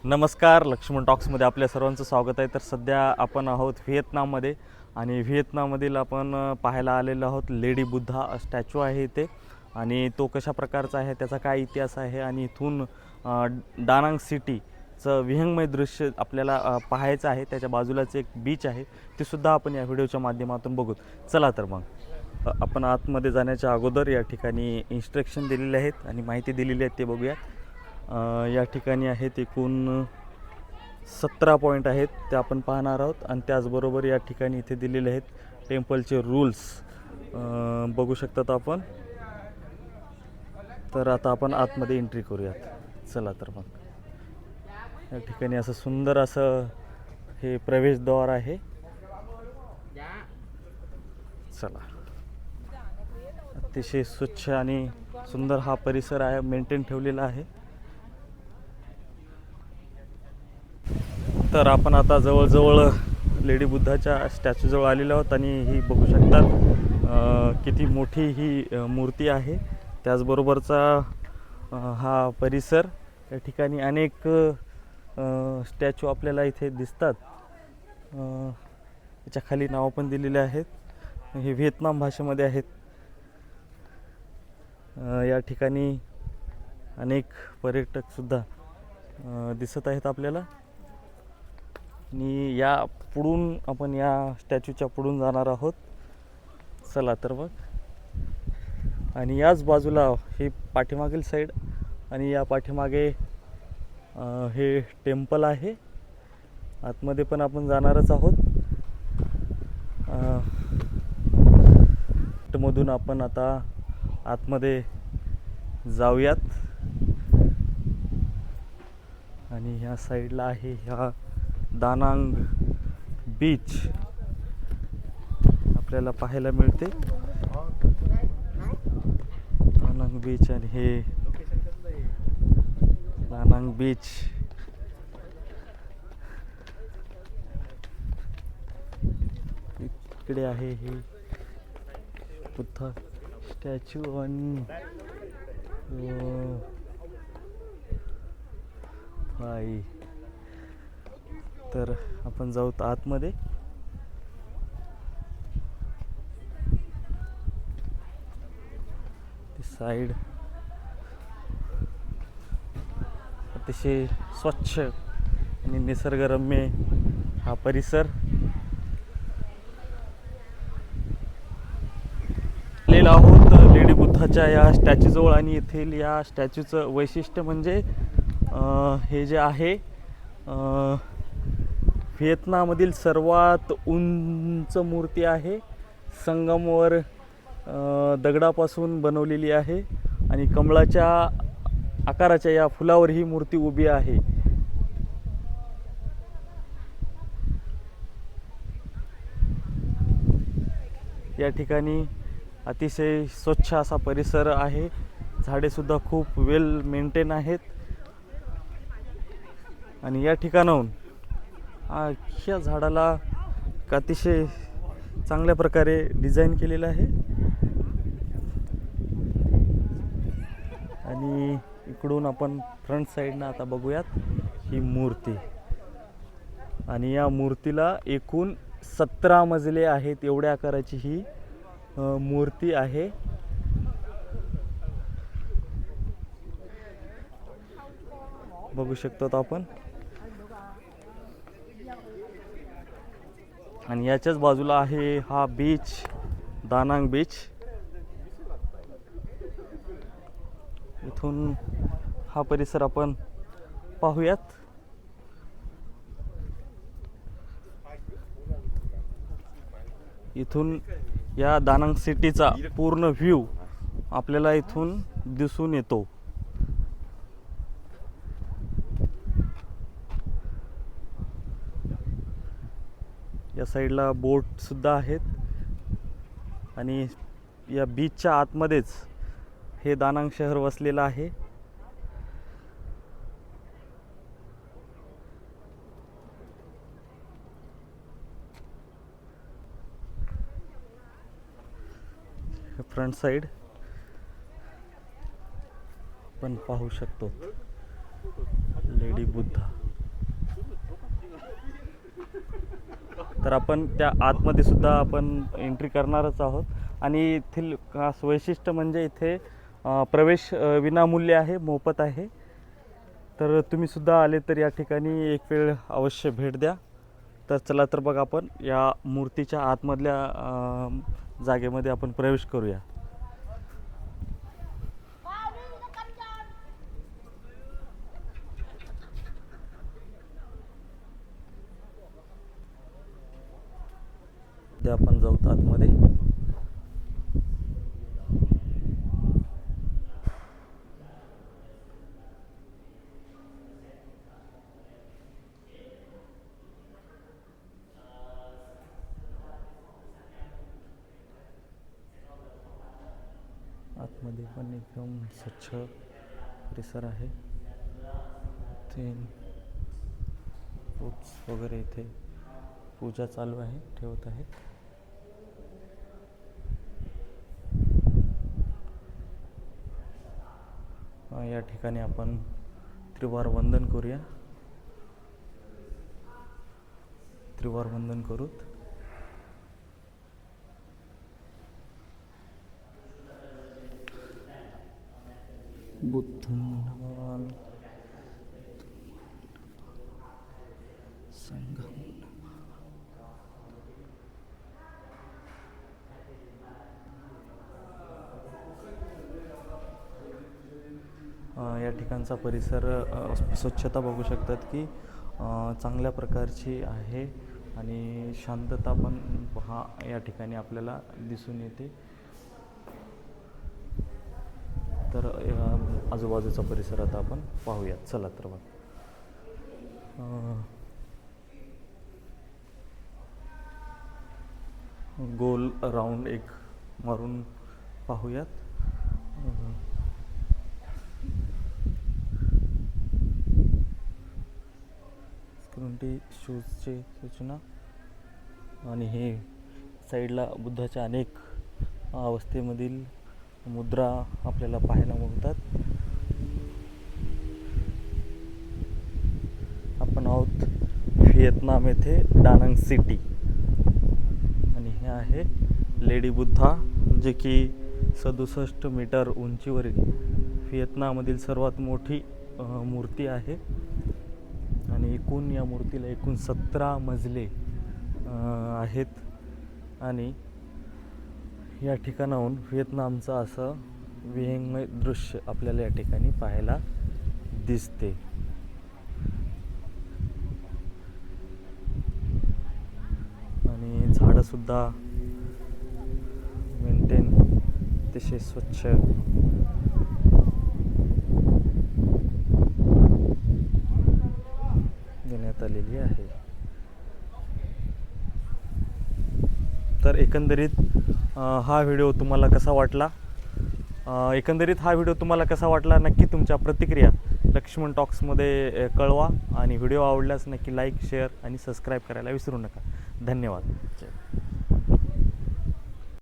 नमस्कार, लक्ष्मण टॉक्समध्ये आपल्या सर्वांचं स्वागत आहे. तर सध्या आपण आहोत व्हिएतनाममध्ये आणि व्हिएतनाममधील आपण पाहायला आलेलो आहोत लेडी बुद्धा स्टॅच्यू आहे इथे. आणि तो कशा प्रकारचा आहे, त्याचा काय इतिहास आहे आणि इथून डानांग सिटीचं विहंगमय दृश्य आपल्याला पाहायचं आहे. त्याच्या बाजूलाच एक बीच आहे, ते सुद्धा आपण या व्हिडिओच्या माध्यमातून बघू. चला तर मग आपण आतमध्ये जाण्याच्या अगोदर या ठिकाणी इन्स्ट्रक्शन दिलेले आहेत आणि माहिती दिलेली आहे, ते बघूया. या ठिकाणी आहेत एकूण 17 पॉईंट आहेत, ते आपण पाहणार आहोत. आणि त्याचबरोबर या ठिकाणी इथे दिलेले आहेत टेम्पलचे रूल्स, बघू शकतात आपण. तर आता आपण आतमध्ये एंट्री करूयात. चला तर मग या ठिकाणी असं सुंदर असं हे प्रवेशद्वार आहे. चला, अतिशय स्वच्छ आणि सुंदर हा परिसर आहे, मेंटेन ठेवलेला आहे. तर आपण आता जवळजवळ लेडी बुद्धाच्या स्टॅच्यूजवळ आलेलो आहोत आणि ही बघू शकतात किती मोठी ही मूर्ती आहे. त्याचबरोबरचा हा परिसर, या ठिकाणी अनेक स्टॅच्यू आपल्याला इथे दिसतात. याच्या खाली नाव पण दिलेले आहेत, हे व्हिएतनाम भाषेमध्ये आहेत. या ठिकाणी अनेक पर्यटकसुद्धा दिसत आहेत आपल्याला. आणि या पुढून आपण या स्टॅच्यूच्या पुढून जाणार आहोत. चला तर मग. आणि याच बाजूला ही पाठीमागील साईड आणि या पाठीमागे हे टेम्पल आहे. आतमध्ये पण आपण जाणारच आहोत. मधून आपण आता आतमध्ये जाऊयात. आणि ह्या साईडला आहे ह्या दानांग बीच आपल्याला पाहायला मिळते. दानांग बीच आणि हे दानांग बीच. इकडे आहे हे बुद्धा स्टॅच्यू आणि भाई. तर आपण जाऊ आतमध्ये. ती साईड अतिशय स्वच्छ आणि निसर्गरम्य हा परिसर आलेलो आहोत लेडी बुद्धाच्या या स्टॅच्यूजवळ. आणि येथील या स्टॅच्यूचं वैशिष्ट्य म्हणजे हे जे आहे व्हिएतनाममधील सर्वात उंच मूर्ती आहे. संगमवर दगडापासून बनवलेली आहे आणि कमळाच्या आकाराच्या या फुलावर ही मूर्ती उभी आहे. या ठिकाणी अतिशय स्वच्छ असा परिसर आहे. झाडे सुद्धा खूप वेल मेंटेन आहेत. आणि या ठिकाणाहून ह्या झाडाला अतिशय चांगल्या प्रकारे डिझाईन केलेलं आहे. आणि इकडून आपण फ्रंट साईडनं आता बघूयात ही मूर्ती. आणि या मूर्तीला एकूण 17 मजले आहेत, एवढ्या आकाराची ही मूर्ती आहे. बघू शकतो आपण. आणि याच्याच बाजूला आहे हा बीच, दानांग बीच. इथून हा परिसर आपण पाहूयात. इथून या दानांग सिटीचा पूर्ण व्ह्यू आपल्याला इथून दिसून येतो. या साईडला बोट सुद्धा आहेत. आणि या बीचच्या आतमध्येच हे दानांग शहर वसलेलं आहे. फ्रंट साइड आपण पाहू शकतो लेडी बुद्धा. तर आपण त्या आतमध्ये सुद्धा आपण एंट्री करणारच आहोत. आणि येथील खास वैशिष्ट्य म्हणजे इथे प्रवेश विनामूल्य आहे, मोफत आहे. तर तुम्ही सुद्धा आले तर या ठिकाणी एक वेळ अवश्य भेट द्या. तर चला तर बघ आपण या मूर्तीच्या आतमधल्या जागेमध्ये आपण प्रवेश करूया. ते आपण जाऊ आतमध्ये. आतमध्ये पण एकदम स्वच्छ परिसर आहे. फ्रूट्स वगैरे इथे पूजा चालू आहे, ठेवत आहेत. या ठिकाणी आपण त्रिवार वंदन करूया. त्रिवार वंदन करूत. बुद्धं नमामि संघं या ठिकाणचा परिसर स्वच्छता बघू शकतात की चांगल्या प्रकारची आहे आणि शांतता पण या ठिकाणी आपल्याला दिसून येते. तर आजूबाजूचा परिसर आता आपण पाहूयात. चला तर मग गोल राऊंड एक मारून पाहूयात. सिक्युरिटी शूजची सूचना. आणि हे साईडला बुद्धाच्या अनेक अवस्थेमधील मुद्रा आपल्याला पाहायला मिळतात. आपण आहोत व्हिएतनाम येथे डानंग सिटी. आणि हे आहे लेडी बुद्धा, जे की 67 मीटर उंचीवरील व्हिएतनाममधील सर्वात मोठी मूर्ती आहे. आणि एकूण या मूर्तीला एकूण 17 मजले आहेत. आणि या ठिकाणाहून व्हिएतनामचं असं विहंगमय दृश्य आपल्याला या ठिकाणी पाहायला दिसते. आणि झाडंसुद्धा मेंटेन अतिशय स्वच्छ देण्यात आलेली आहे. तर एकंदरीत हा व्हिडिओ तुम्हाला कसा वाटला? नक्की तुमच्या प्रतिक्रिया लक्ष्मण टॉक्समध्ये कळवा. आणि व्हिडिओ आवडल्यास नक्की लाईक, शेअर आणि सबस्क्राईब करायला विसरू नका. धन्यवाद.